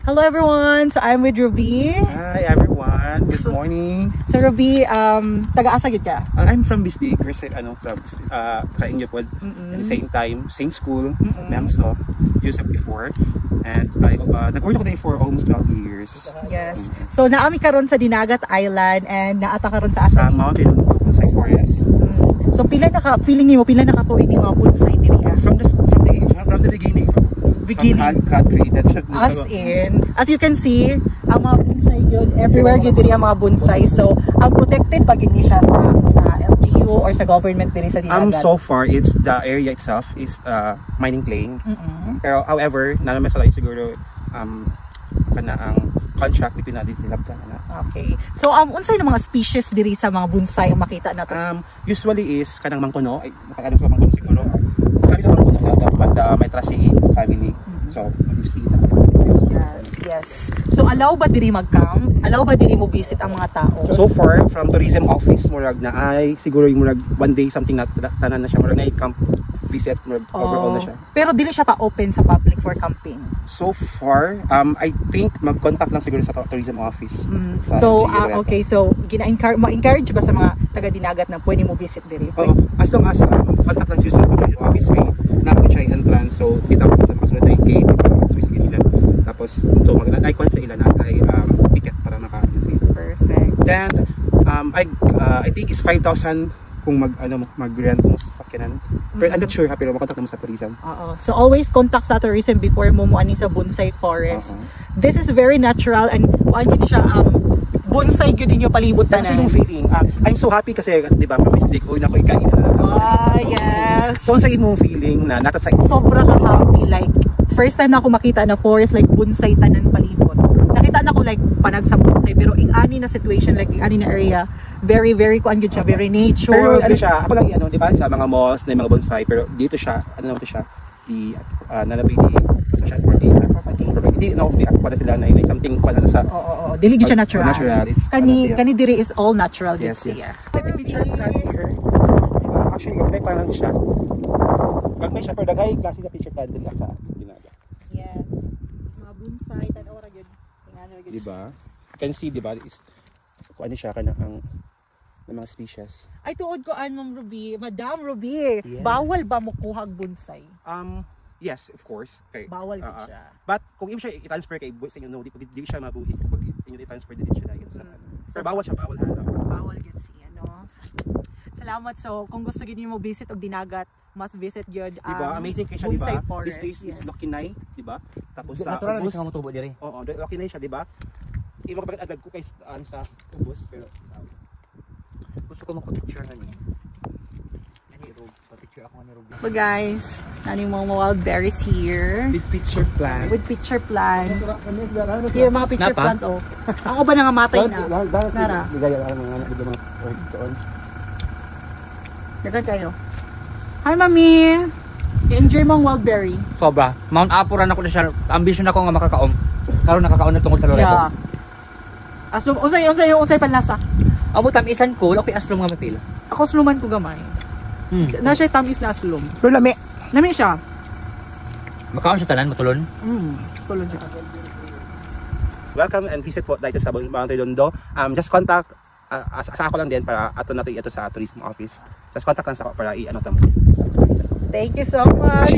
Hello everyone! So I'm with Ruby. Hi everyone! Good morning! So Ruby, taga-asa gid ka? I'm from Bisbee, from Kainyo po. At the same time, same school, MEMSO, Yusuf before. And nag-work ako for almost 12 years. Yes. So naami karon sa Dinagat Island and naata karon sa asa? Sa Mountain Bonsai Forest. So pila na ka, feeling niyo, pila na ka tuig ni mga bonsai diri? From the beginning. God created. As you can see, ang mga bonsai yun, everywhere yun diri ang mga bonsai. So, ang protected pag hindi siya sa LGU or sa government diri sa Dinagat. So far, it's the area itself is mining claim. Pero however, naman sa siguro kana ang contract ni pinadilabtan na. Okay. So, unsay na mga species diri sa mga bonsai ang makita nato? Usually is kanang mangkuno, ay nakakaalam sa mangkuno siguro. Kami lang mangkuno dapat may trasi family. So, you see that. Yes. So, allow ba diri mag-camp? Allow ba diri mo visit ang mga tao? So far, from tourism office, murag na ay siguro yung murag one day something na tanan na siya, murag na camp visit, murag overall na siya. Pero dili siya pa open sa public for camping? So far, I think mag-contact lang siguro sa tourism office. So, okay. So, ma-encourage ba sa mga taga-Dinagat na pwede mo visit diri? Oo. As long as contact lang siguro sa tourism office kay namin siya entrance. So, kita ko sa kasunod na gate, Swiss nila. Tapos, ito mag-icon sa ilan nasa ticket para naka-entry. Perfect. Then, I think it's 5,000 kung mag-rent mo sa sakyanan. Pero I'm not sure, pero makontak mo sa tourism. So always contact sa tourism before mo ani sa bonsai forest. This is very natural and ano siya bonsai gyud ninyo palibot tanan. Kasi yung feeling, I'm so happy kasi di ba mistake oy na ko ikain na. Yes. So sa imong feeling na nata sa sobra ka happy, like first time na ako makita na forest like bonsai tanan palibot. Nakita na ko like panag sa bonsai pero ing ani na situation like ing ani na area very kuan gyud siya, very nature. Pero ano siya, ako lang di ba sa mga malls na mga bonsai pero dito siya, ano naman siya, di nalabi di social property. Hindi na ako para sila na something pala sa dili gyud siya natural. Kani diri is all natural yes. siya. Like the picture na here. Actually, magmay pa lang siya. Magmay siya pero daghay klase na picture plant din sa Dinagat. Yes. Mga bonsai tan ora gyud. Di ba? You can see, di ba? Kung ano siya kana ang ng mga species. Ay tuod ko Ma'am Ruby, Madam Ruby, yes. Bawal ba mo kuhag bonsai? Yes, of course. Okay. Bawal siya. But kung i-transfer i-transfer kay sa inyo, no, di siya mabuhi kung inyo i-transfer din siya dayon sa. So bawal siya, bawal gid siya, no. Salamat. So kung gusto gid niyo mo visit og Dinagat, must visit gyud diba? Amazing kay siya, diba? This place is Lokinay, diba? Tapos sa natural na siya motubo diri. Oo, Lokinay siya, diba? Imo kapag agad ko kay sa ubos pero gusto ko magpa-picture na niya. Pa-picture ako ni Ruby. So guys, nani mga wild berries here. With picture plant. Here mga picture plant oh. Ako ba nangamatay na? Nara. Ligaya lang mga anak mga doon. Dagan kayo. Hi Mami. I-enjoy mo ang wild berry. Sobra. Mount Apuran ako na siya. Ambition ako nga makakaom. Karon nakakaon na tungkol sa Loreto. Yeah. Aslom, unsay panlasa? Amo tamisan ko, okay aslom nga mapila. Ako sluman ko gamay. Na siya tamis na aslom. Pero lami siya. Makaon siya tanan, matulon. Tulon siya. Welcome and visit po dito sa Mount Redondo. Just contact sa ako lang din para ato sa tourism office. Just contact lang sa ako para i-ano tamo. Thank you so much.